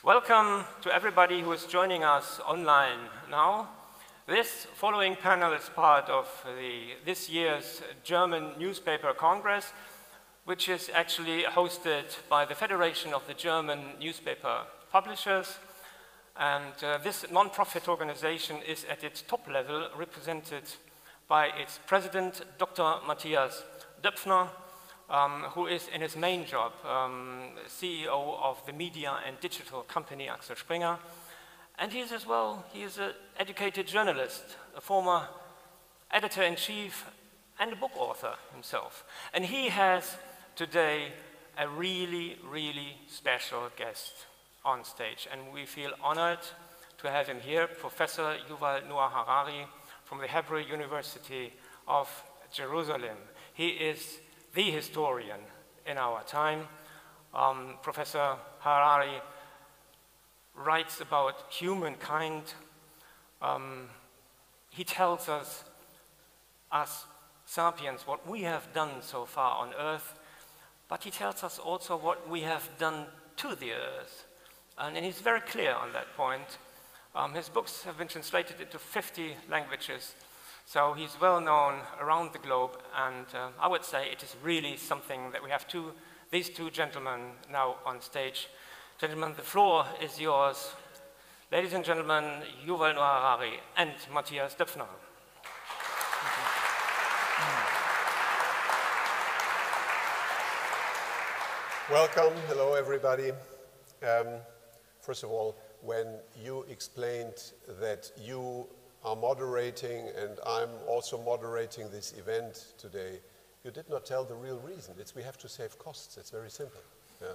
Welcome to everybody who is joining us online now. This following panel is part of this year's German Newspaper Congress, which is actually hosted by the Federation of the German Newspaper Publishers. And this non-profit organization is at its top level represented by its president, Dr. Mathias Döpfner, who is in his main job, CEO of the media and digital company Axel. And he is as well, he is an educated journalist, a former editor-in-chief and a book author himself. And he has today a really, really special guest on stage. And we feel honored to have him here, Professor Yuval Harari from the Hebrew University of Jerusalem. He is the historian in our time. Professor Harari writes about humankind. He tells us sapiens, what we have done so far on Earth, but he tells us also what we have done to the Earth. And he's very clear on that point. His books have been translated into 50 languages. So he's well known around the globe, and I would say it is really something that we have these two gentlemen now on stage. Gentlemen, the floor is yours. Ladies and gentlemen, Yuval Harari and Mathias Döpfner. Welcome, hello everybody. First of all, when you explained that you are moderating and I'm also moderating this event today, you did not tell the real reason. It's we have to save costs. It's very simple. Yeah.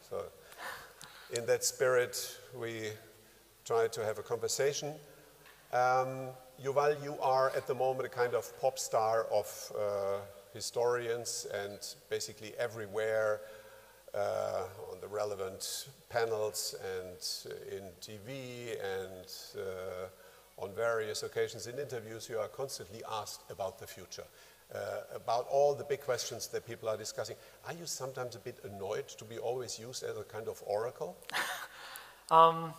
So in that spirit, we try to have a conversation. Yuval, you are at the moment a kind of pop star of historians and basically everywhere on the relevant panels and in TV and on various occasions in interviews, you are constantly asked about the future, about all the big questions that people are discussing. Are you sometimes a bit annoyed to be always used as a kind of oracle? Well,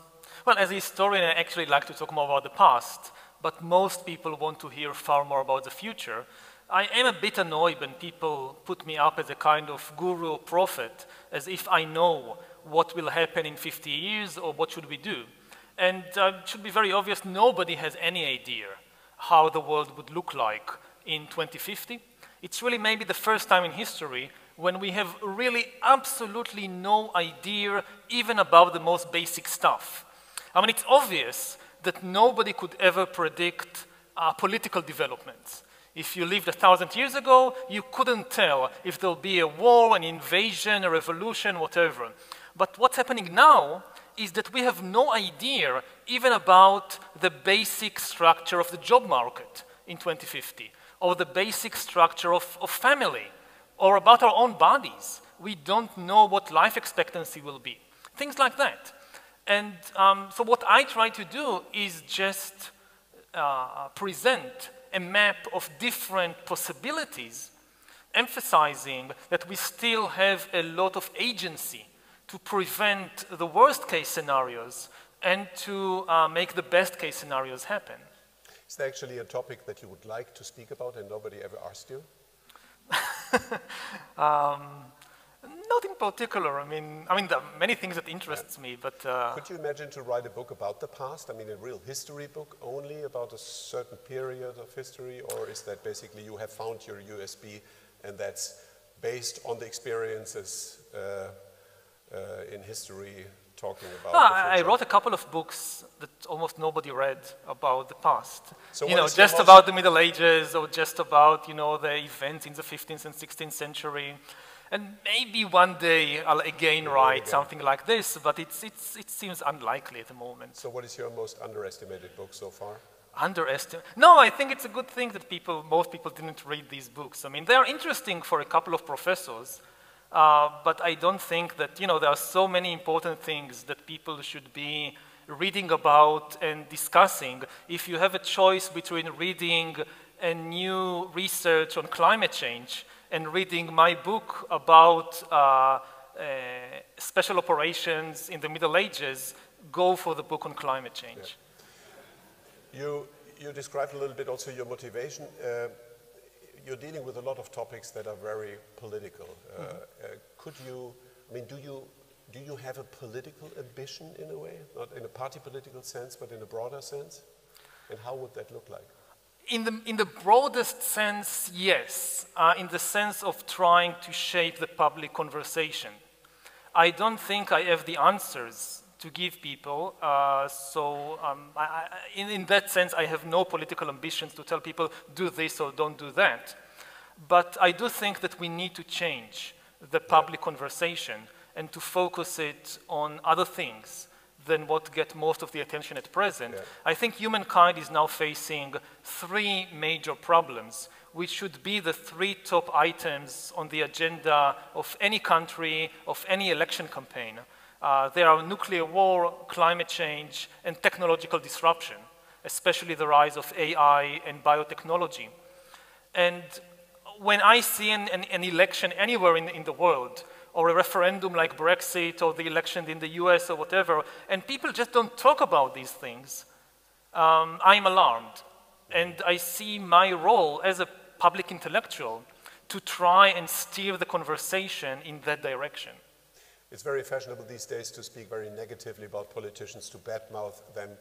as a historian, I actually like to talk more about the past, but most people want to hear far more about the future. I am a bit annoyed when people put me up as a kind of guru or prophet, as if I know what will happen in 50 years or what should we do. And it should be very obvious, nobody has any idea how the world would look like in 2050. It's really maybe the first time in history when we have really absolutely no idea even about the most basic stuff. I mean, it's obvious that nobody could ever predict political developments. If you lived 1,000 years ago, you couldn't tell if there'll be a war, an invasion, a revolution, whatever. But what's happening now is that we have no idea even about the basic structure of the job market in 2050, or the basic structure of family, or about our own bodies. We don't know what life expectancy will be, things like that. And so what I try to do is just present a map of different possibilities, emphasizing that we still have a lot of agency to prevent the worst case scenarios and to make the best case scenarios happen. Is there actually a topic that you would like to speak about and nobody ever asked you? Not in particular. I mean, there are many things that interests me, but... Could you imagine to write a book about the past? I mean, a real history book only about a certain period of history, or is that basically you have found your USB and that's based on the experiences in history talking about the future? I wrote a couple of books that almost nobody read about the past. So just about the Middle Ages or just about, the events in the 15th and 16th century. And maybe one day I'll again write something like this, but it seems unlikely at the moment. So what is your most underestimated book so far? No, I think it's a good thing that most people didn't read these books. I mean, they are interesting for a couple of professors, but I don't think that, there are so many important things that people should be reading about and discussing. If you have a choice between reading a new research on climate change and reading my book about special operations in the Middle Ages, go for the book on climate change. Yeah. You described a little bit also your motivation. You're dealing with a lot of topics that are very political. Could you, I mean, do you have a political ambition in a way? Not in a party political sense, but in a broader sense? And how would that look like? In the broadest sense, yes. In the sense of trying to shape the public conversation. I don't think I have the answers to give people, in that sense, I have no political ambitions to tell people, do this or don't do that. But I do think that we need to change the public conversation and to focus it on other things than what get most of the attention at present. Yeah. I think humankind is now facing 3 major problems, which should be the 3 top items on the agenda of any country, of any election campaign. There are nuclear war, climate change, and technological disruption, especially the rise of AI and biotechnology. And when I see an election anywhere in the world, or a referendum like Brexit, or the election in the US, or whatever, and people just don't talk about these things, I'm alarmed. And I see my role as a public intellectual to try and steer the conversation in that direction. It's very fashionable these days to speak very negatively about politicians, to badmouth them.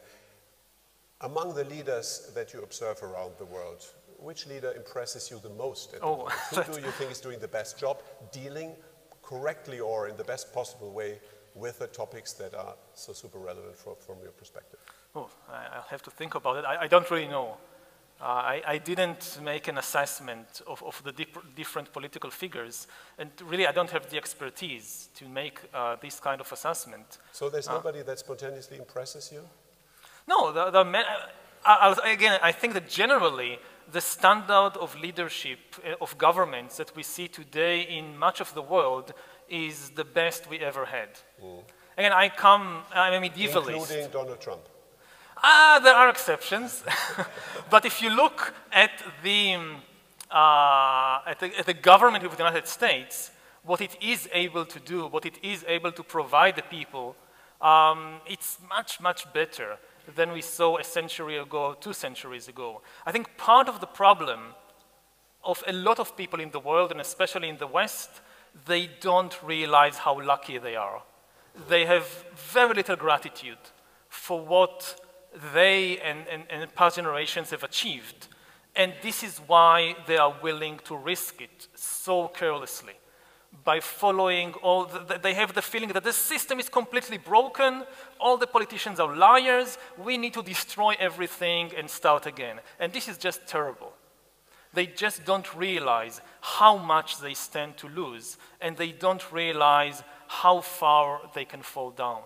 Among the leaders that you observe around the world, which leader impresses you the most at the moment? Who do you think is doing the best job dealing correctly or in the best possible way with the topics that are so super relevant from your perspective? Oh, I'll have to think about it. I don't really know. I didn't make an assessment of the different political figures, and really I don't have the expertise to make this kind of assessment. So there's nobody that spontaneously impresses you? No, again, I think that generally the standard of leadership of governments that we see today in much of the world is the best we ever had. Again, I'm a medievalist. Including Donald Trump? There are exceptions, but if you look at the government of the United States, what it is able to do, what it is able to provide the people, it's much, much better than we saw a century ago, 2 centuries ago. I think part of the problem of a lot of people in the world, and especially in the West, they don't realize how lucky they are. They have very little gratitude for what they and past generations have achieved. And this is why they are willing to risk it so carelessly. By following they have the feeling that the system is completely broken, all the politicians are liars, we need to destroy everything and start again. And this is just terrible. They just don't realize how much they stand to lose, and they don't realize how far they can fall down.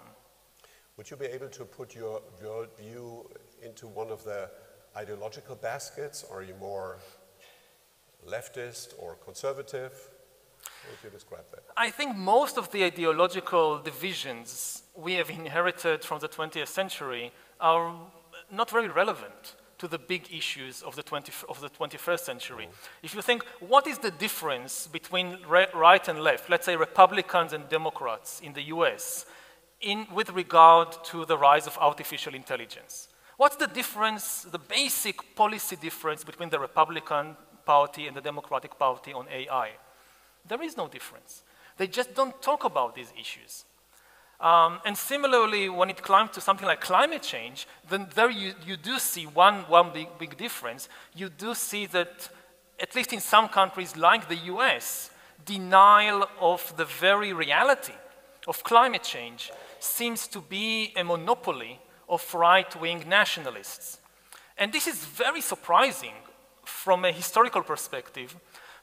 Would you be able to put your view into one of the ideological baskets? Are you more leftist or conservative? How would you describe that? I think most of the ideological divisions we have inherited from the 20th century are not very relevant to the big issues of the 21st century. If you think, what is the difference between right and left, let's say Republicans and Democrats in the US, with regard to the rise of artificial intelligence? What's the difference, the basic policy difference between the Republican Party and the Democratic Party on AI? There is no difference. They just don't talk about these issues. And similarly, when it comes to something like climate change, then there you do see one big difference. You do see that, at least in some countries like the US, denial of the very reality of climate change seems to be a monopoly of right-wing nationalists. And this is very surprising from a historical perspective,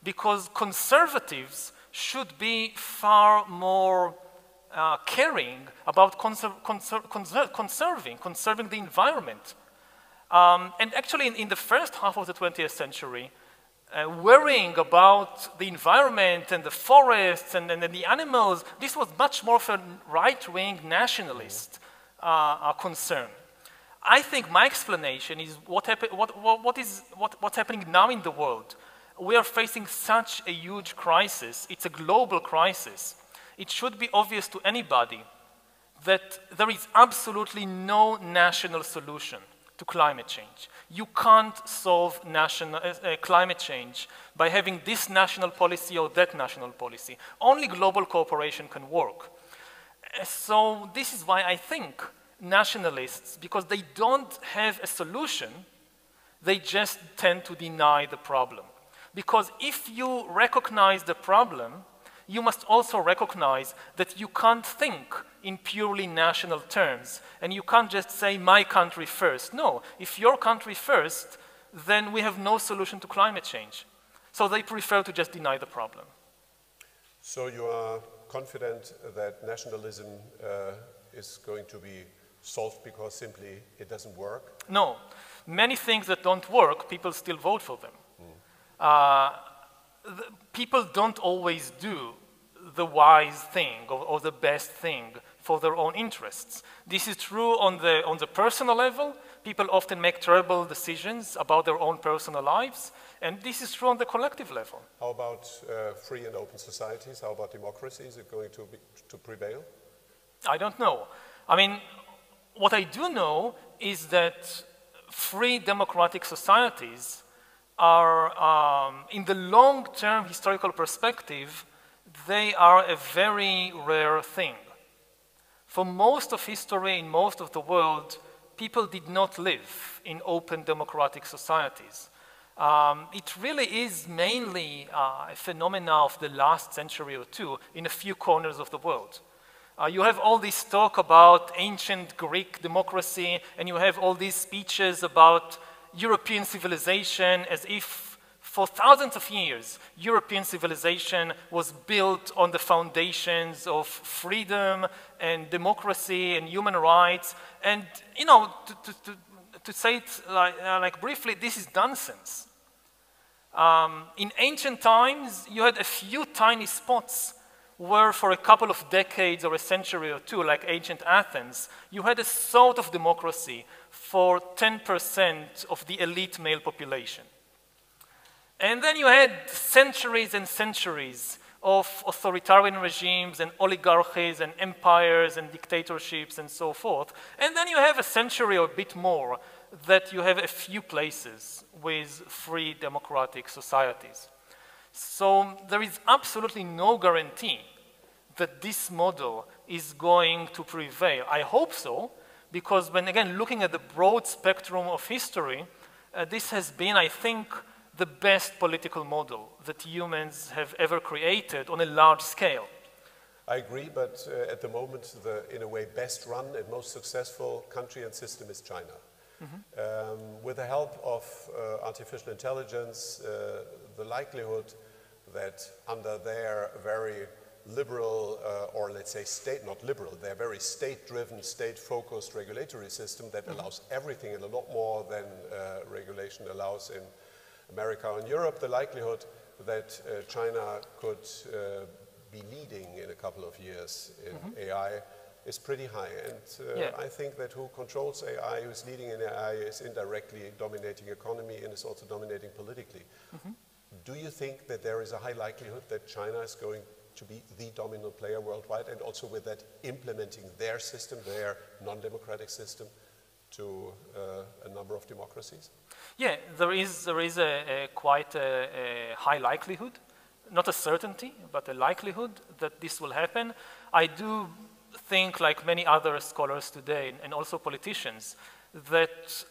because conservatives should be far more caring about conserving the environment. And actually, in the first half of the 20th century, worrying about the environment and the forests and the animals, this was much more of a right-wing nationalist concern. I think my explanation is what's happening now in the world. We are facing such a huge crisis. It's a global crisis. it should be obvious to anybody that there is absolutely no national solution to climate change. You can't solve climate change by having this national policy or that national policy. Only global cooperation can work. So this is why I think nationalists, because they don't have a solution, they just tend to deny the problem. Because if you recognize the problem, you must also recognize that you can't think in purely national terms, and you can't just say, my country first. No, if your country first, then we have no solution to climate change. So they prefer to just deny the problem. So you are confident that nationalism is going to be solved because simply it doesn't work? No. Many things that don't work, people still vote for them. People don't always do the wise thing or the best thing for their own interests. This is true on the personal level. People often make terrible decisions about their own personal lives, and this is true on the collective level. How about free and open societies? How about democracy? Is it going to prevail? I don't know. I mean, what I do know is that free democratic societies are, in the long-term historical perspective, they are a very rare thing. For most of history, in most of the world, people did not live in open democratic societies. It really is mainly a phenomenon of the last century or two in a few corners of the world. You have all this talk about ancient Greek democracy, and you have all these speeches about European civilization as if for thousands of years, European civilization was built on the foundations of freedom and democracy and human rights. And, you know, to say it like briefly, this is nonsense. In ancient times, you had a few tiny spots where for a couple of decades or a century or two, like ancient Athens, you had a sort of democracy for 10% of the elite male population. And then you had centuries and centuries of authoritarian regimes and oligarchies and empires and dictatorships and so forth. And then you have a century or a bit more that you have a few places with free democratic societies. So there is absolutely no guarantee that this model is going to prevail. I hope so, because when, again, looking at the broad spectrum of history, this has been, I think, the best political model that humans have ever created on a large scale. I agree, but at the moment, the, in a way, best run and most successful country and system is China. With the help of artificial intelligence, the likelihood that under their very liberal, or let's say state, not liberal, their very state-driven, state-focused regulatory system that allows everything and a lot more than regulation allows in America and Europe, the likelihood that China could be leading in a couple of years in AI is pretty high. And I think that who controls AI, who's leading in AI, is indirectly dominating economy and is also dominating politically. Do you think that there is a high likelihood that China is going to be the dominant player worldwide, and also with that implementing their system, their non-democratic system, to a number of democracies? Yeah, there is quite a high likelihood, not a certainty, but a likelihood that this will happen. I do think, like many other scholars today, and also politicians, that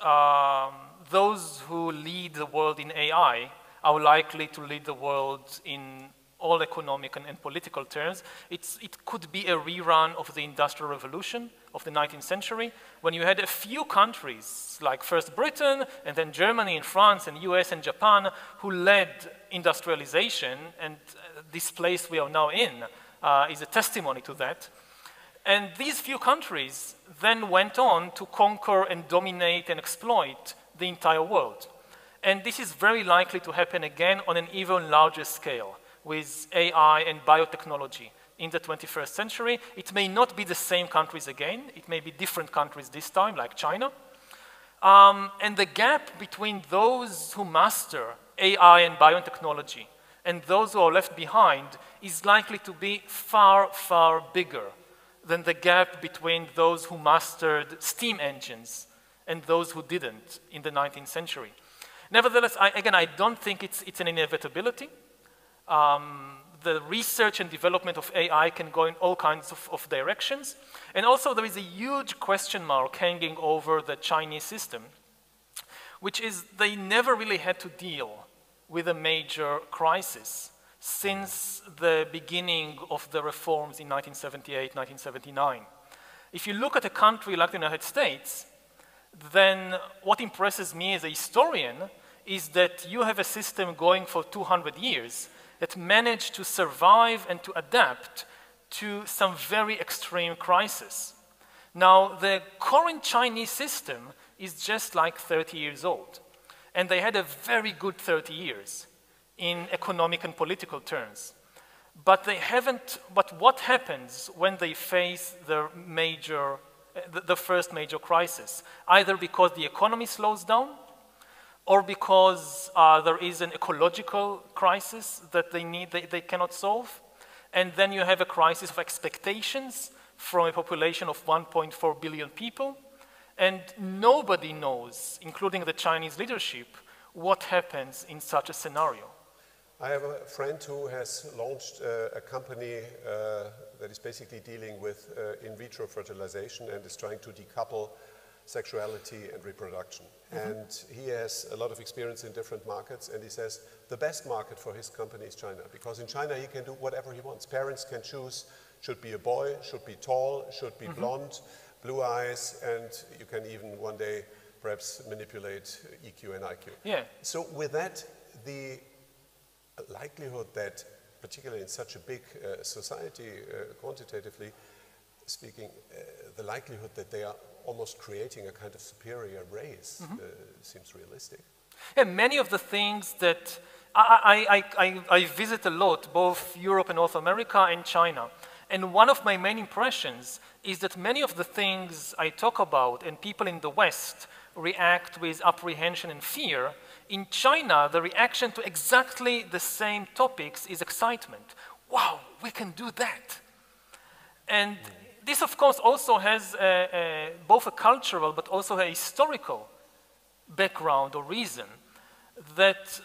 those who lead the world in AI are likely to lead the world in all economic and political terms. It could be a rerun of the Industrial Revolution of the 19th century, when you had a few countries, like first Britain, and then Germany and France and US and Japan, who led industrialization, and this place we are now in is a testimony to that. And these few countries then went on to conquer and dominate and exploit the entire world. And this is very likely to happen again on an even larger scale with AI and biotechnology in the 21st century. It may not be the same countries again. It may be different countries this time, like China. And the gap between those who master AI and biotechnology and those who are left behind is likely to be far, far bigger than the gap between those who mastered steam engines and those who didn't in the 19th century. Nevertheless, I don't think it's an inevitability. The research and development of AI can go in all kinds of directions. And also there is a huge question mark hanging over the Chinese system, which is they never really had to deal with a major crisis since the beginning of the reforms in 1978, 1979. If you look at a country like the United States, then what impresses me as a historian is that you have a system going for 200 years that managed to survive and to adapt to some very extreme crises. Now, the current Chinese system is just like 30 years old, and they had a very good 30 years in economic and political terms. But they haven't, but what happens when they face the first major crisis? Either because the economy slows down, or because there is an ecological crisis that they cannot solve, and then you have a crisis of expectations from a population of 1.4 billion people, and nobody knows, including the Chinese leadership, what happens in such a scenario. I have a friend who has launched a company that is basically dealing with in vitro fertilization and is trying to decouple sexuality and reproduction. And he has a lot of experience in different markets, and he says the best market for his company is China, because in China he can do whatever he wants. Parents can choose, should be a boy, should be tall, should be blonde, blue eyes, and you can even one day perhaps manipulate EQ and IQ. Yeah. So with that, the likelihood that, particularly in such a big society, quantitatively speaking, the likelihood that they are almost creating a kind of superior race seems realistic. Yeah, many of the things that I visit a lot, both Europe and North America and China, and one of my main impressions is that many of the things I talk about and people in the West react with apprehension and fear, in China, the reaction to exactly the same topics is excitement. Wow, we can do that. And this, of course, also has both a cultural but also a historical background or reason, that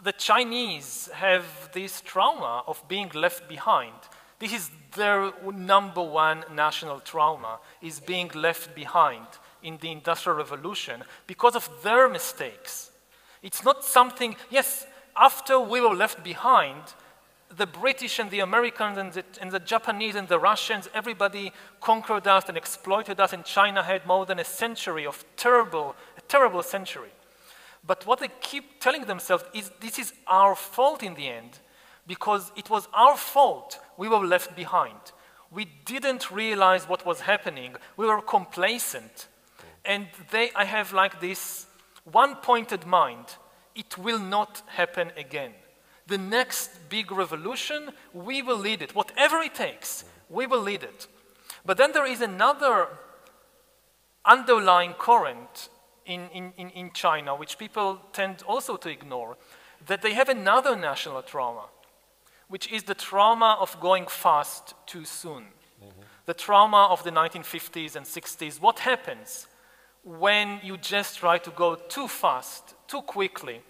the Chinese have this trauma of being left behind. This is their #1 national trauma, is being left behind in the Industrial Revolution because of their mistakes. It's not something, yes, after we were left behind, the British and the Americans and the Japanese and the Russians, everybody conquered us and exploited us, and China had more than a century of a terrible century. But what they keep telling themselves is this is our fault in the end, because it was our fault we were left behind. We didn't realize what was happening. We were complacent. And I have like this one-pointed mind. It will not happen again. The next big revolution, we will lead it. Whatever it takes, we will lead it. But then there is another underlying current in China, which people tend also to ignore, that they have another national trauma, which is the trauma of going fast too soon. The trauma of the 1950s and 60s. What happens when you just try to go too fast, too quickly?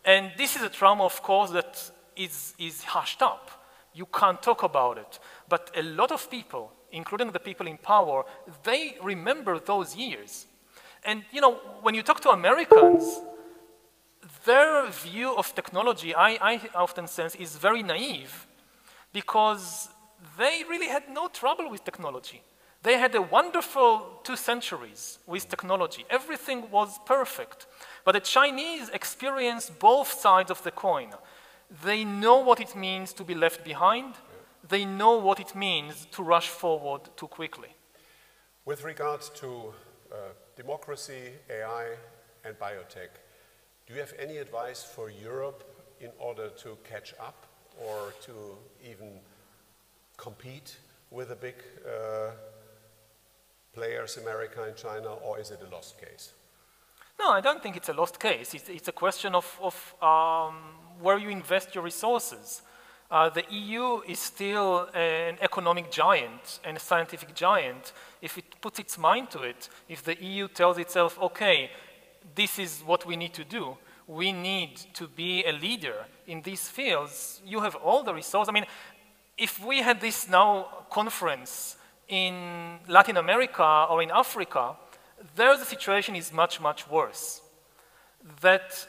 And this is a trauma, of course, that is hushed up. You can't talk about it. But a lot of people, including the people in power, they remember those years. And you know, when you talk to Americans, their view of technology, I often sense, is very naive, because they really had no trouble with technology. They had a wonderful 2 centuries with technology. Everything was perfect. But the Chinese experience both sides of the coin. They know what it means to be left behind. They know what it means to rush forward too quickly. With regard to democracy, AI, and biotech, do you have any advice for Europe in order to catch up or to even compete with the big players, America and China, or is it a lost case? No, I don't think it's a lost case. It's a question of where you invest your resources. The EU is still an economic giant and a scientific giant. If it puts its mind to it, if the EU tells itself, okay, this is what we need to do, we need to be a leader in these fields, you have all the resources. I mean, if we had this now conference in Latin America or in Africa, there the situation is much, much worse. That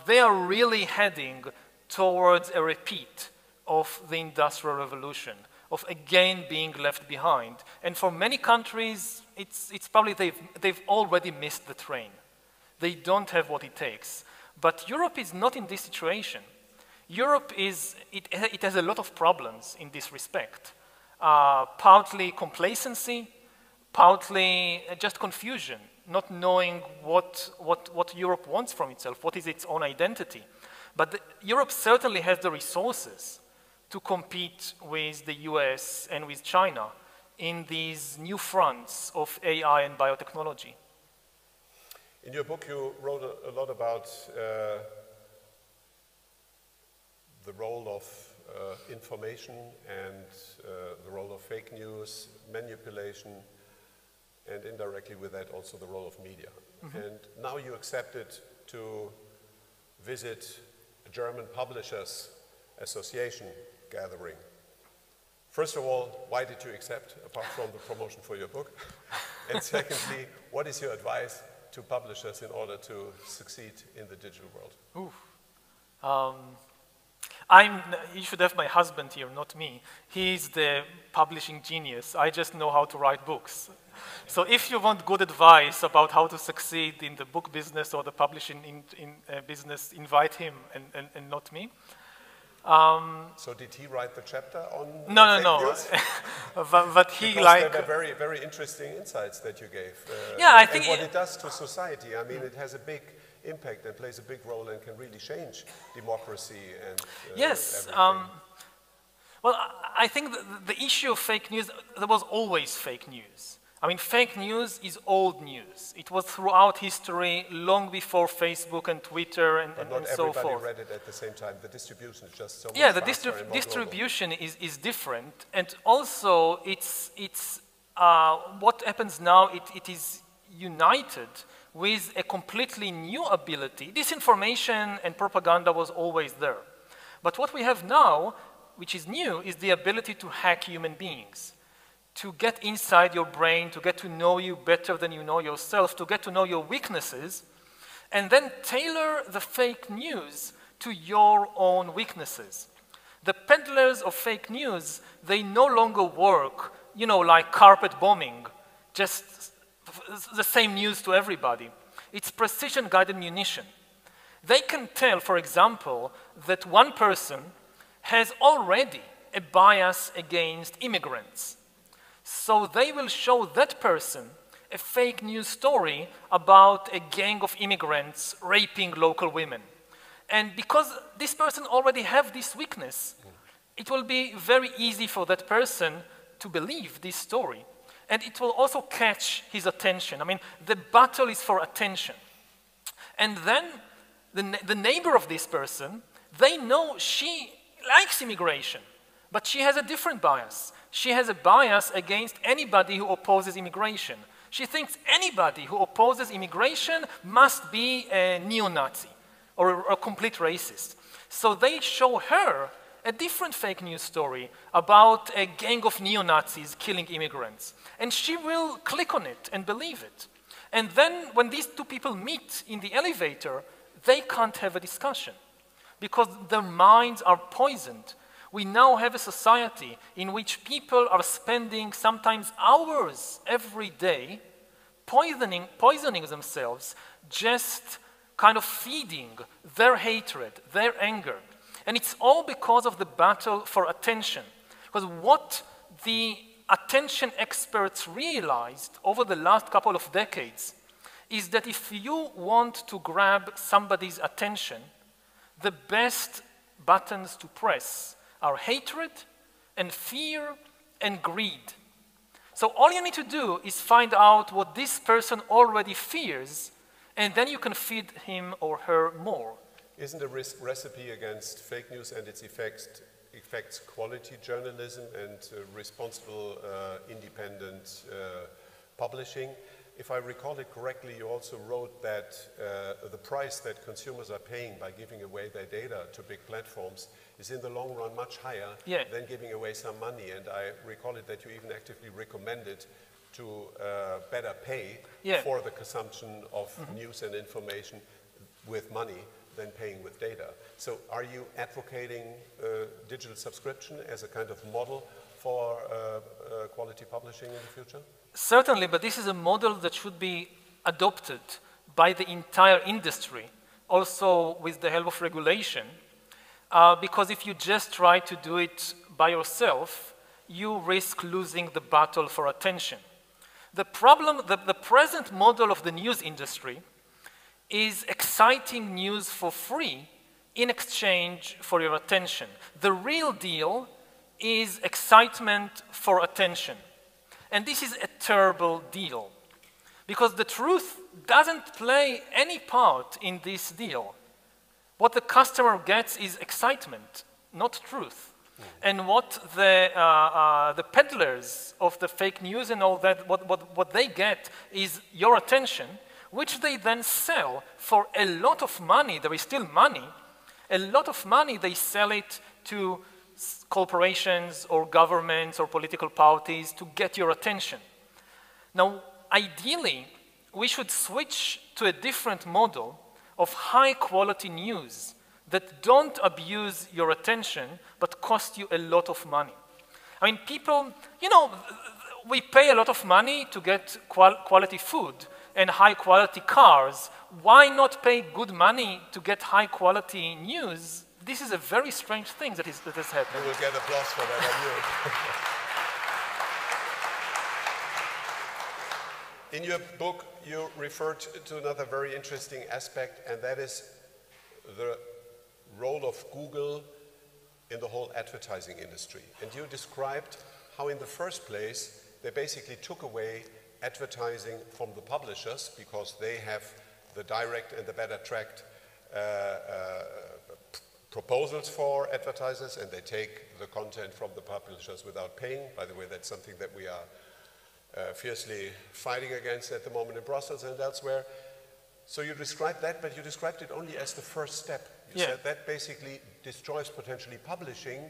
they are really heading towards a repeat of the Industrial Revolution, of again being left behind. And for many countries, it's probably they've already missed the train. They don't have what it takes. But Europe is not in this situation. Europe it has a lot of problems in this respect. Partly complacency, partly just confusion, not knowing what Europe wants from itself, what is its own identity. But Europe certainly has the resources to compete with the US and with China in these new fronts of AI and biotechnology. In your book, you wrote a lot about the role of information and the role of fake news, manipulation, and indirectly with that also the role of media. Mm-hmm. And now you accepted to visit a German Publishers Association gathering. First of all, why did you accept, apart from the promotion for your book? And secondly, what is your advice to publishers in order to succeed in the digital world? You should have my husband here, not me. He's the publishing genius. I just know how to write books. So if you want good advice about how to succeed in the book business or the publishing business, invite him and not me. So did he write the chapter on No. but he because like... there were very, very interesting insights that you gave. Yeah, I think... And what it does to society. I mean, it has a big impact and plays a big role and can really change democracy and yes. everything. Well, I think the issue of fake news, there was always fake news. I mean, fake news is old news. It was throughout history, long before Facebook and Twitter and so forth. But not everybody read it at the same time. The distribution is just so much faster. faster and more distribution is different. And also, what happens now, it is united with a completely new ability. Disinformation and propaganda was always there. But what we have now, which is new, is the ability to hack human beings, to get inside your brain, to get to know you better than you know yourself, to get to know your weaknesses, and then tailor the fake news to your own weaknesses. The peddlers of fake news, they no longer work, you know, like carpet bombing, just the same news to everybody. It's precision-guided munition. They can tell, for example, that one person has already a bias against immigrants. So they will show that person a fake news story about a gang of immigrants raping local women. And because this person already has this weakness, it will be very easy for that person to believe this story. And it will also catch his attention. I mean, the battle is for attention. And then the neighbor of this person, they know she likes immigration, but she has a different bias. She has a bias against anybody who opposes immigration. She thinks anybody who opposes immigration must be a neo-Nazi or a complete racist. So they show her a different fake news story about a gang of neo-Nazis killing immigrants. And she will click on it and believe it. And then when these two people meet in the elevator, they can't have a discussion because their minds are poisoned. We now have a society in which people are spending sometimes hours every day poisoning themselves, just kind of feeding their hatred, their anger. And it's all because of the battle for attention. Because what the attention experts realized over the last couple of decades is that if you want to grab somebody's attention, the best buttons to press are hatred and fear and greed. So all you need to do is find out what this person already fears And then you can feed him or her more. Isn't a recipe against fake news and its affects quality journalism and responsible independent publishing? If I recall it correctly, you also wrote that the price that consumers are paying by giving away their data to big platforms is in the long run much higher than giving away some money. And I recall it that you even actively recommended to better pay for the consumption of news and information with money than paying with data. So are you advocating digital subscription as a kind of model for quality publishing in the future? Certainly, but this is a model that should be adopted by the entire industry, also with the help of regulation, because if you just try to do it by yourself, you risk losing the battle for attention. The problem, the present model of the news industry is exciting news for free in exchange for your attention. The real deal is excitement for attention. And this is a terrible deal, because the truth doesn't play any part in this deal. What the customer gets is excitement, not truth. And what the peddlers of the fake news and all that, what they get is your attention, which they then sell for a lot of money. There is still money. A lot of money, they sell it to corporations or governments or political parties to get your attention. Now, ideally, we should switch to a different model of high-quality news that don't abuse your attention but cost you a lot of money. I mean, people, you know, we pay a lot of money to get quality food and high-quality cars. Why not pay good money to get high-quality news? This is a very strange thing that has happened. You will get applause for that, I knew it. In your book, you referred to another very interesting aspect, and that is the role of Google in the whole advertising industry. And you described how in the first place, they basically took away advertising from the publishers because they have the direct and the better tracked proposals for advertisers, and they take the content from the publishers without paying. By the way, that's something that we are fiercely fighting against at the moment in Brussels and elsewhere. So you described that, but you described it only as the first step. You said that basically destroys potentially publishing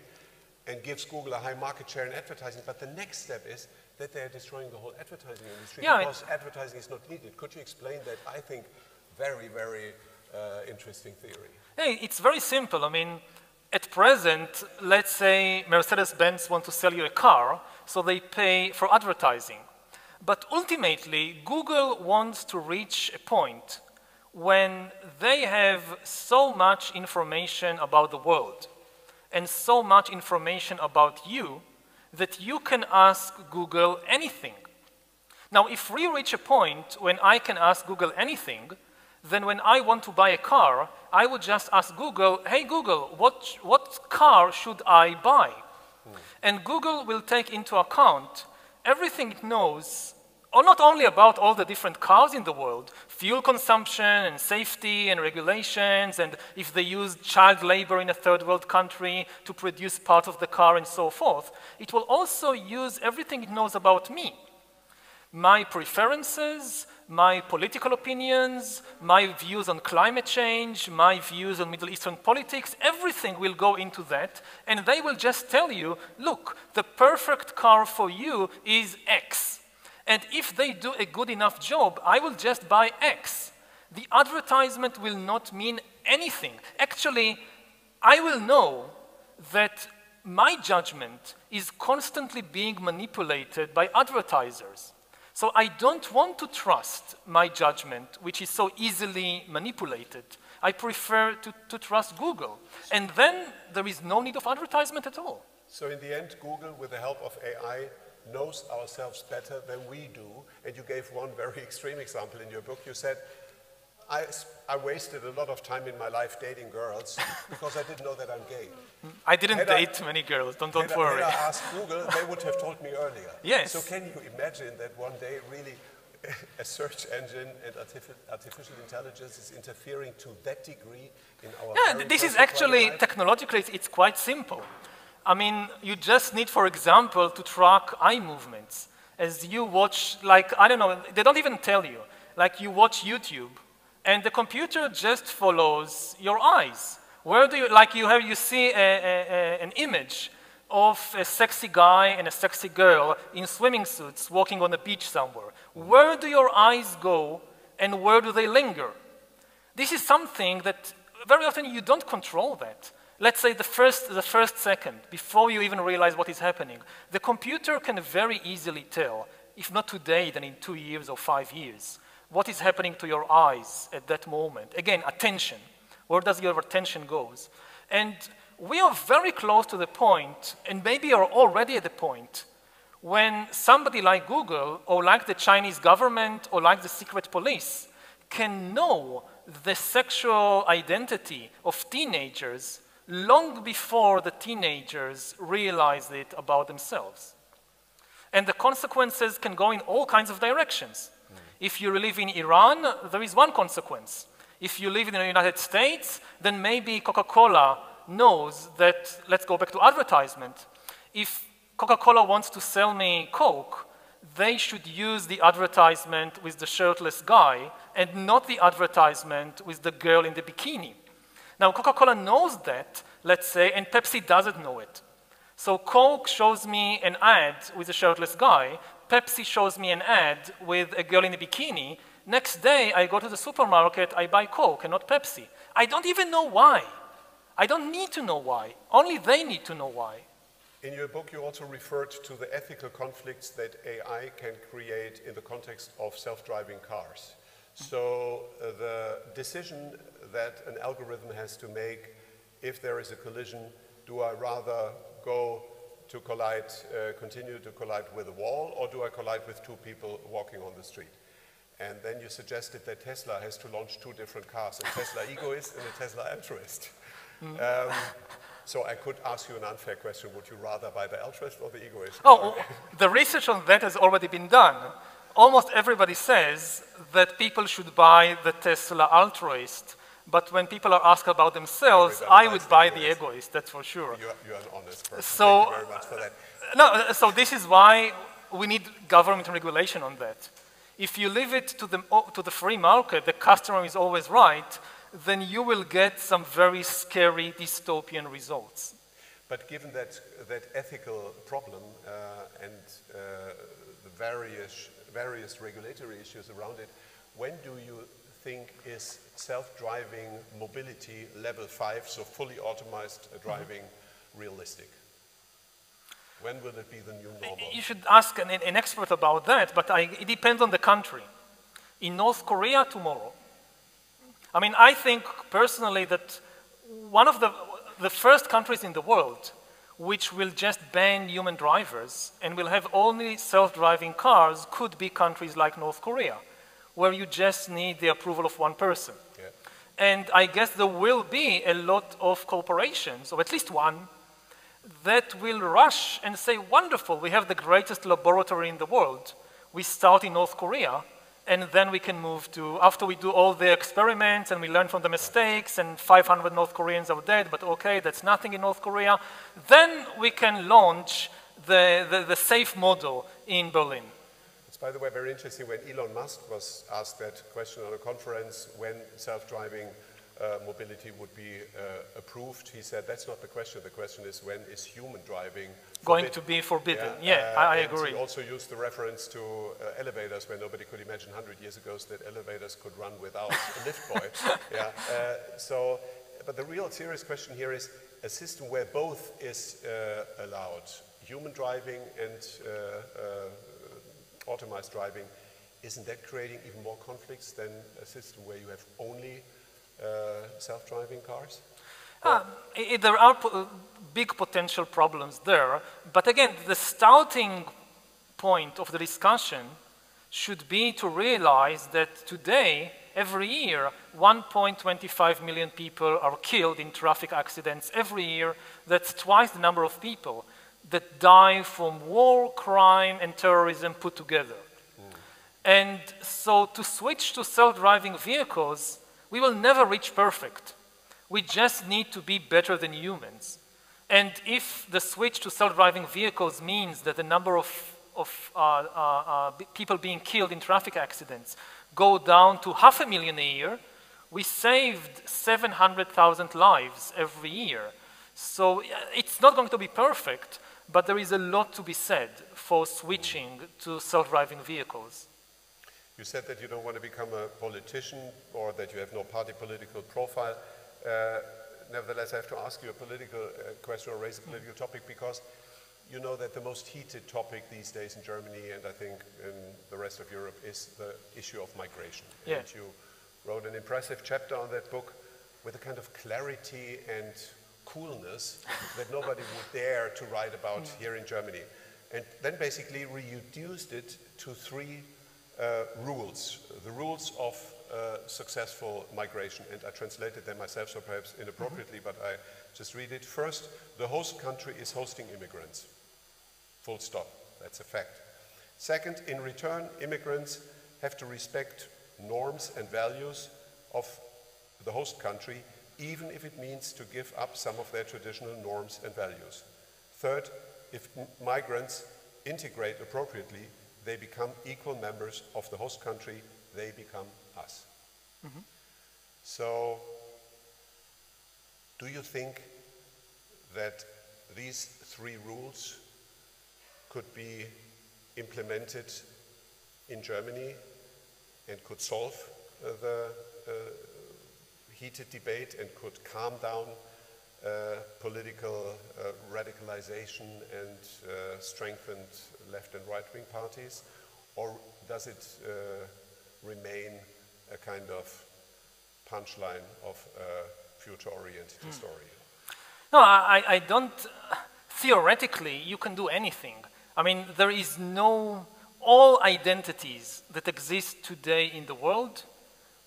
and gives Google a high market share in advertising, but the next step is that they're destroying the whole advertising industry because advertising is not needed. Could you explain that, I think, very, very interesting theory? Hey, it's very simple. I mean, at present, let's say Mercedes-Benz want to sell you a car, so they pay for advertising. But ultimately, Google wants to reach a point when they have so much information about the world and so much information about you that you can ask Google anything. Now, if we reach a point when I can ask Google anything, then when I want to buy a car, I would just ask Google, hey Google, what car should I buy? And Google will take into account everything it knows, or not only about all the different cars in the world, fuel consumption and safety and regulations, and if they use child labor in a third world country to produce part of the car and so forth. It will also use everything it knows about me. My preferences, my political opinions, my views on climate change, my views on Middle Eastern politics, everything will go into that, and they will just tell you, look, the perfect car for you is X. And if they do a good enough job, I will just buy X. The advertisement will not mean anything. Actually, I will know that my judgment is constantly being manipulated by advertisers. So I don't want to trust my judgment, which is so easily manipulated. I prefer to trust Google. And then there is no need of advertisement at all. So in the end, Google, with the help of AI, knows ourselves better than we do. And you gave one very extreme example in your book. You said, I wasted a lot of time in my life dating girls because I didn't know that I'm gay. I didn't date many girls, don't worry. Had I asked Google, they would have told me earlier. Yes. So can you imagine that one day really a search engine and artificial intelligence is interfering to that degree in our Yeah, this is actually, technologically, it's quite simple. I mean, you just need, for example, to track eye movements. As you watch, like, I don't know, they don't even tell you. Like, you watch YouTube, and the computer just follows your eyes. Where do you, like, you see an image of a sexy guy and a sexy girl in swimming suits walking on a beach somewhere. Where do your eyes go, and where do they linger? This is something that very often you don't control that. Let's say the first second, before you even realize what is happening. The computer can very easily tell, if not today, then in 2 years or 5 years, what is happening to your eyes at that moment. Again, attention. Where does your attention goes? And we are very close to the point, and maybe are already at the point, when somebody like Google, or like the Chinese government, or like the secret police, can know the sexual identity of teenagers long before the teenagers realize it about themselves. And the consequences can go in all kinds of directions. If you live in Iran, there is one consequence. If you live in the United States, then maybe Coca-Cola knows that, let's go back to advertisement. If Coca-Cola wants to sell me Coke, they should use the advertisement with the shirtless guy and not the advertisement with the girl in the bikini. Now, Coca-Cola knows that, let's say, and Pepsi doesn't know it. So Coke shows me an ad with a shirtless guy, Pepsi shows me an ad with a girl in a bikini. Next day, I go to the supermarket, I buy Coke and not Pepsi. I don't even know why. I don't need to know why. Only they need to know why. In your book, you also referred to the ethical conflicts that AI can create in the context of self-driving cars. So the decision that an algorithm has to make if there is a collision, do I rather go to collide, continue to collide with a wall, or do I collide with two people walking on the street? And then you suggested that Tesla has to launch 2 different cars, a Tesla egoist and a Tesla altruist. So I could ask you an unfair question. Would you rather buy the altruist or the egoist? Oh, the research on that has already been done. Almost everybody says that people should buy the Tesla altruist, but when people are asked about themselves, I would buy the egoist, that's for sure. You're an honest person. So, thank you very much for that. No, so this is why we need government regulation on that. If you leave it to the free market, the customer is always right, then you will get some very scary dystopian results. But given that ethical problem and the various regulatory issues around it, when do you think is self-driving mobility level 5, so fully automated driving, realistic? When will it be the new normal? You should ask an expert about that, but it depends on the country. In North Korea, tomorrow. I mean, I think personally that one of the first countries in the world which will just ban human drivers and will have only self-driving cars could be countries like North Korea, where you just need the approval of one person. Yeah. And I guess there will be a lot of corporations, or at least one, that will rush and say, wonderful, we have the greatest laboratory in the world. We start in North Korea, and then we can move to, after we do all the experiments and we learn from the mistakes and 500 North Koreans are dead, but okay, that's nothing in North Korea, then we can launch the safe model in Berlin. It's, by the way, very interesting when Elon Musk was asked that question on a conference when self-driving mobility would be approved. He said, that's not the question. The question is, when is human driving going to be forbidden? Yeah, I agree. He also used the reference to elevators, where nobody could imagine 100 years ago that elevators could run without a lift boy. Yeah. But the real serious question here is a system where both is allowed, human driving and automated driving. Isn't that creating even more conflicts than a system where you have only self-driving cars? There are big potential problems there, but again, the starting point of the discussion should be to realize that today, every year, 1.25 million people are killed in traffic accidents every year. That's twice the number of people that die from war, crime, and terrorism put together. And so to switch to self-driving vehicles, we will never reach perfect. We just need to be better than humans. And if the switch to self-driving vehicles means that the number of people being killed in traffic accidents go down to 500,000 a year, we saved 700,000 lives every year. So it's not going to be perfect, but there is a lot to be said for switching to self-driving vehicles. You said that you don't want to become a politician or that you have no party political profile. Nevertheless, I have to ask you a political question or raise a political topic, because you know that the most heated topic these days in Germany and I think in the rest of Europe is the issue of migration. Yeah. And you wrote an impressive chapter on that book with a kind of clarity and coolness that nobody would dare to write about here in Germany. And then basically reduced it to three rules, the rules of successful migration, and I translated them myself, so perhaps inappropriately, but I just read it. First, the host country is hosting immigrants. Full stop, that's a fact. Second, in return, immigrants have to respect norms and values of the host country, even if it means to give up some of their traditional norms and values. Third, if migrants integrate appropriately, they become equal members of the host country, they become us. So, do you think that these three rules could be implemented in Germany and could solve the heated debate and could calm down political radicalization and strengthened left and right-wing parties? Or does it remain a kind of punchline of a future-oriented historian? No, I don't. Theoretically, you can do anything. I mean, there is no, all identities that exist today in the world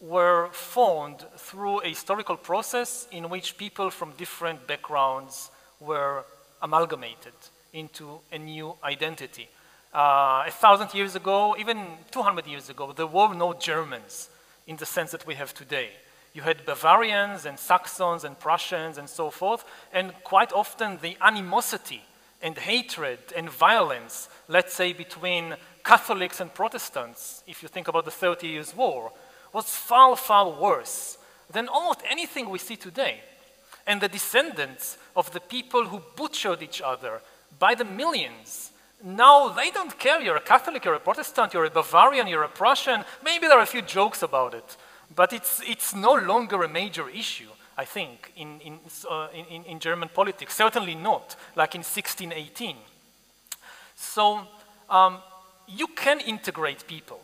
were formed through a historical process in which people from different backgrounds were amalgamated into a new identity. 1,000 years ago, even 200 years ago, there were no Germans in the sense that we have today. You had Bavarians and Saxons and Prussians and so forth, and quite often the animosity and hatred and violence, let's say between Catholics and Protestants, if you think about the 30 Years' War, was far, far worse than almost anything we see today. And the descendants of the people who butchered each other by the millions, now they don't care, you're a Catholic, you're a Protestant, you're a Bavarian, you're a Prussian, maybe there are a few jokes about it, but it's no longer a major issue, I think, in German politics, certainly not like in 1618. So you can integrate people.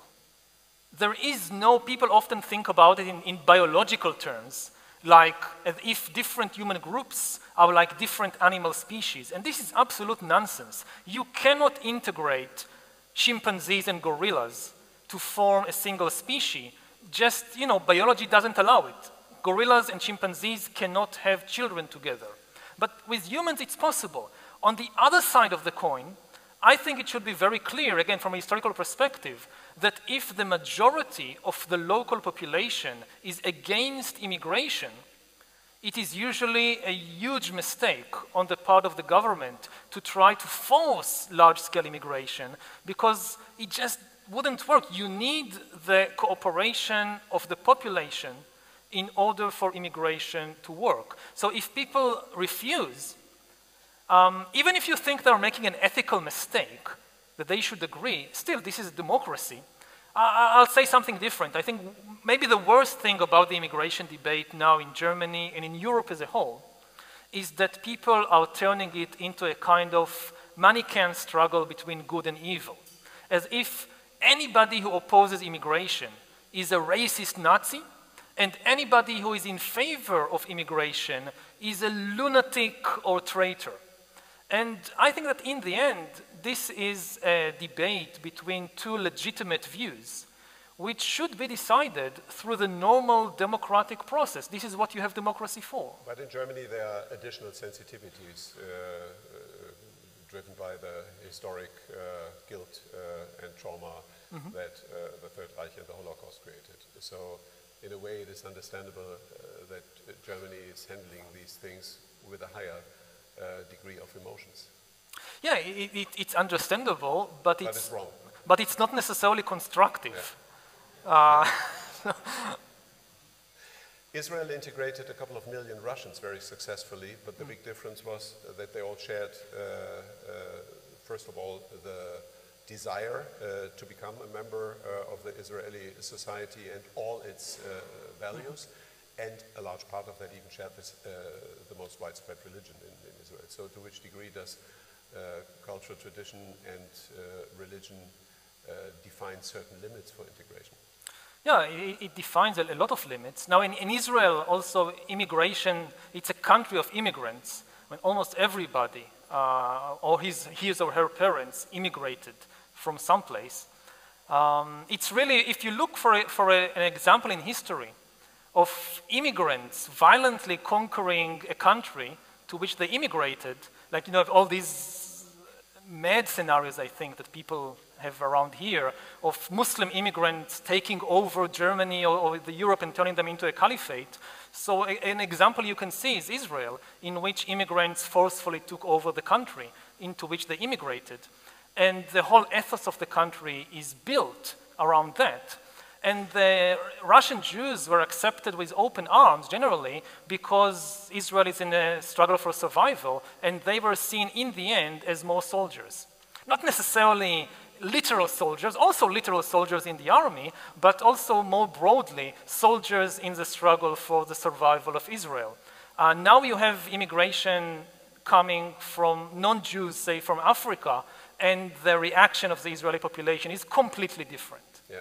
There is no, people often think about it in biological terms, like as if different human groups are like different animal species, and this is absolute nonsense. You cannot integrate chimpanzees and gorillas to form a single species. Just, you know, biology doesn't allow it. Gorillas and chimpanzees cannot have children together. But with humans, it's possible. On the other side of the coin, I think it should be very clear, again, from a historical perspective, that if the majority of the local population is against immigration, it is usually a huge mistake on the part of the government to try to force large-scale immigration, because it just wouldn't work. You need the cooperation of the population in order for immigration to work. So if people refuse, even if you think they're making an ethical mistake, that they should agree, still this is a democracy. I'll say something different. I think maybe the worst thing about the immigration debate now in Germany and in Europe as a whole is that people are turning it into a kind of Manichaean struggle between good and evil, as if anybody who opposes immigration is a racist Nazi, and anybody who is in favor of immigration is a lunatic or traitor. And I think that in the end, this is a debate between two legitimate views, which should be decided through the normal democratic process. This is what you have democracy for. But in Germany, there are additional sensitivities driven by the historic guilt and trauma that the Third Reich and the Holocaust created. So in a way it is understandable that Germany is handling these things with a higher degree of emotions. Yeah, it's understandable, but it's wrong. But it's not necessarily constructive. Yeah. Israel integrated a couple of million Russians very successfully, but the big difference was that they all shared, first of all, the desire to become a member of the Israeli society and all its values, and a large part of that even shared this, the most widespread religion in Israel. So to which degree does cultural tradition and religion define certain limits for integration? Yeah, it defines a lot of limits. Now in Israel also immigration, it's a country of immigrants. When almost everybody or his or her parents immigrated from someplace. It's really, if you look for an example in history of immigrants violently conquering a country to which they immigrated, like, you know, all these mad scenarios, I think, that people have around here, of Muslim immigrants taking over Germany or Europe and turning them into a caliphate. So an example you can see is Israel, in which immigrants forcefully took over the country into which they immigrated. And the whole ethos of the country is built around that. And the Russian Jews were accepted with open arms, generally, because Israel is in a struggle for survival, and they were seen in the end as more soldiers. Not necessarily literal soldiers, also literal soldiers in the army, but also more broadly, soldiers in the struggle for the survival of Israel. Now you have immigration coming from non-Jews, say from Africa, and the reaction of the Israeli population is completely different. Yeah.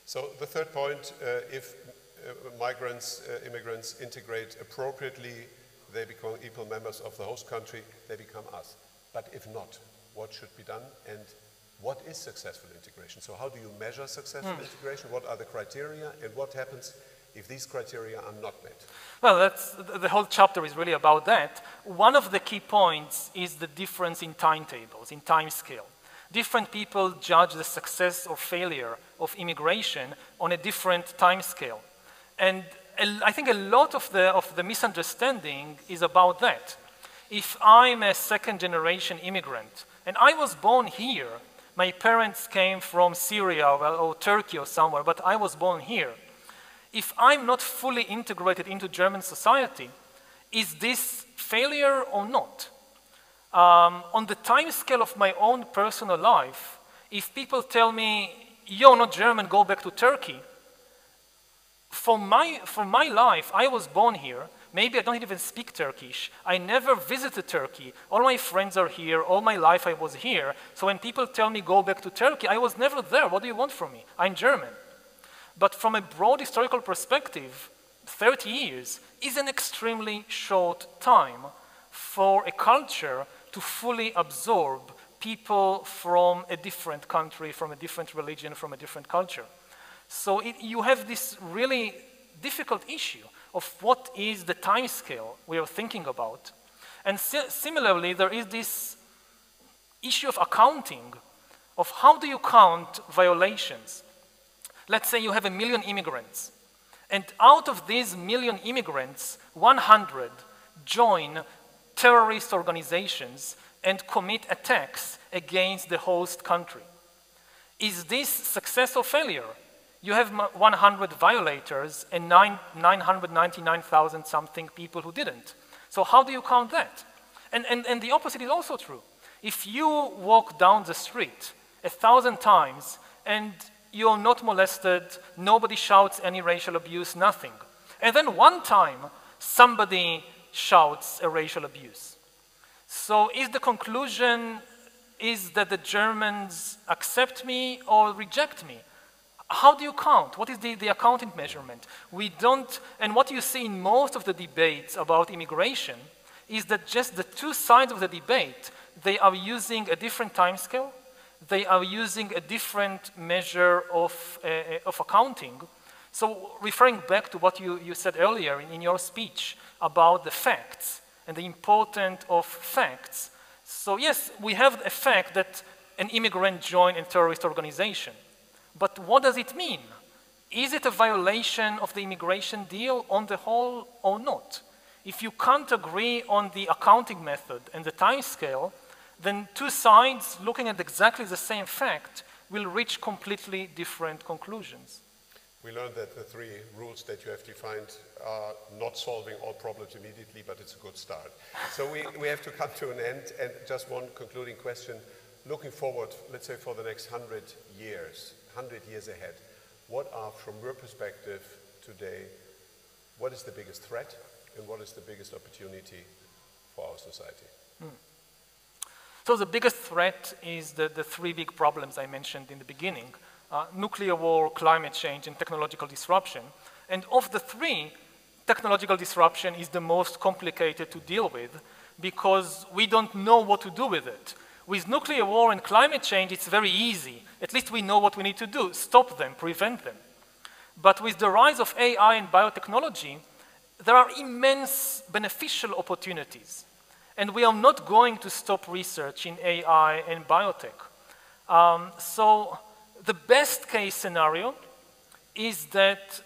So the third point, if immigrants integrate appropriately, they become equal members of the host country, they become us. But if not, what should be done, and what is successful integration? So how do you measure successful integration? What are the criteria, and what happens if these criteria are not met? Well, the whole chapter is really about that. One of the key points is the difference in timetables, in time scale. Different people judge the success or failure of immigration on a different time scale. And I think a lot of the misunderstanding is about that. If I'm a second-generation immigrant, and I was born here, my parents came from Syria or Turkey or somewhere, but I was born here. If I'm not fully integrated into German society, is this failure or not? On the time scale of my own personal life, if people tell me, you're not German, go back to Turkey, for my life, I was born here. Maybe I don't even speak Turkish. I never visited Turkey. All my friends are here. All my life I was here. So when people tell me go back to Turkey, I was never there. What do you want from me? I'm German. But from a broad historical perspective, 30 years is an extremely short time for a culture to fully absorb people from a different country, from a different religion, from a different culture. So you have this really difficult issue of what is the time scale we are thinking about. And similarly, there is this issue of accounting, of how do you count violations? Let's say you have 1 million immigrants, and out of these 1 million immigrants, 100 join terrorist organizations and commit attacks against the host country. Is this success or failure? You have 100 violators and 999,000 something people who didn't. So how do you count that? And the opposite is also true. If you walk down the street 1,000 times and you're not molested, nobody shouts any racial abuse, nothing. And then one time, somebody shouts a racial abuse. So is the conclusion is that the Germans accept me or reject me? How do you count? What is the accounting measurement? We don't, and what you see in most of the debates about immigration is that just the two sides of the debate, they are using a different time scale, they are using a different measure of accounting. So referring back to what you said earlier in your speech about the facts and the importance of facts. So yes, we have a fact that an immigrant joined a terrorist organization. But what does it mean? Is it a violation of the immigration deal on the whole or not? If you can't agree on the accounting method and the time scale, then two sides looking at exactly the same fact will reach completely different conclusions. We learned that the three rules that you have defined are not solving all problems immediately, but it's a good start. So we have to come to an end, and just one concluding question. Looking forward, let's say for the next 100 years ahead, what are, from your perspective today, what is the biggest threat and what is the biggest opportunity for our society? So the biggest threat is the three big problems I mentioned in the beginning. Nuclear war, climate change, and technological disruption. And of the three, technological disruption is the most complicated to deal with because we don't know what to do with it. With nuclear war and climate change, it's very easy. At least we know what we need to do, stop them, prevent them. But with the rise of AI and biotechnology, there are immense beneficial opportunities. And we are not going to stop research in AI and biotech. So the best case scenario is that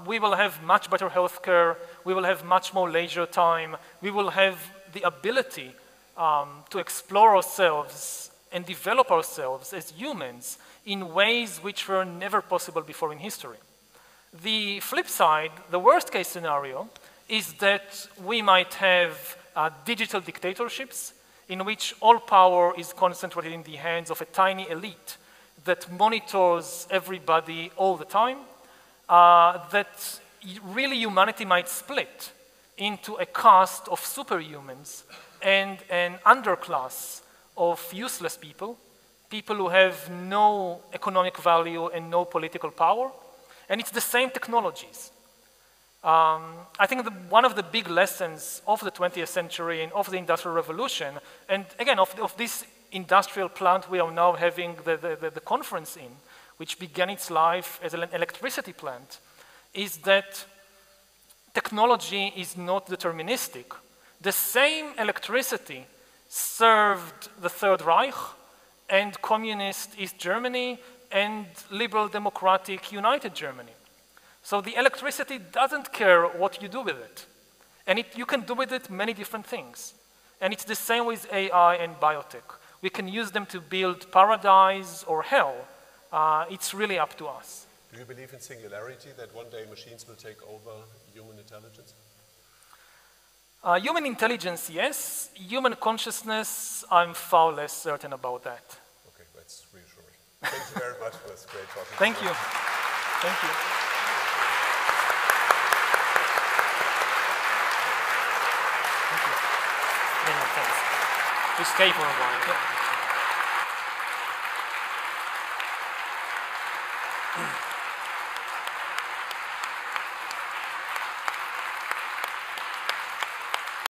we will have much better healthcare, we will have much more leisure time, we will have the ability to explore ourselves and develop ourselves as humans in ways which were never possible before in history. The flip side, the worst case scenario, is that we might have digital dictatorships in which all power is concentrated in the hands of a tiny elite that monitors everybody all the time, that really humanity might split into a caste of superhumans and an underclass of useless people, people who have no economic value and no political power, and it's the same technologies. I think one of the big lessons of the 20th century and of the Industrial Revolution, and again, of this industrial plant we are now having the conference in, which began its life as an electricity plant, is that technology is not deterministic. The same electricity served the Third Reich and communist East Germany and liberal democratic United Germany. So the electricity doesn't care what you do with it. And you can do with it many different things. And it's the same with AI and biotech. We can use them to build paradise or hell. It's really up to us. Do you believe in singularity, that one day machines will take over human intelligence? Human intelligence, yes. Human consciousness, I'm far less certain about that. Okay, that's reassuring. Thank you very much. It was great talking Thank to you. Thank you. Thanks. We stay for a while. Yeah.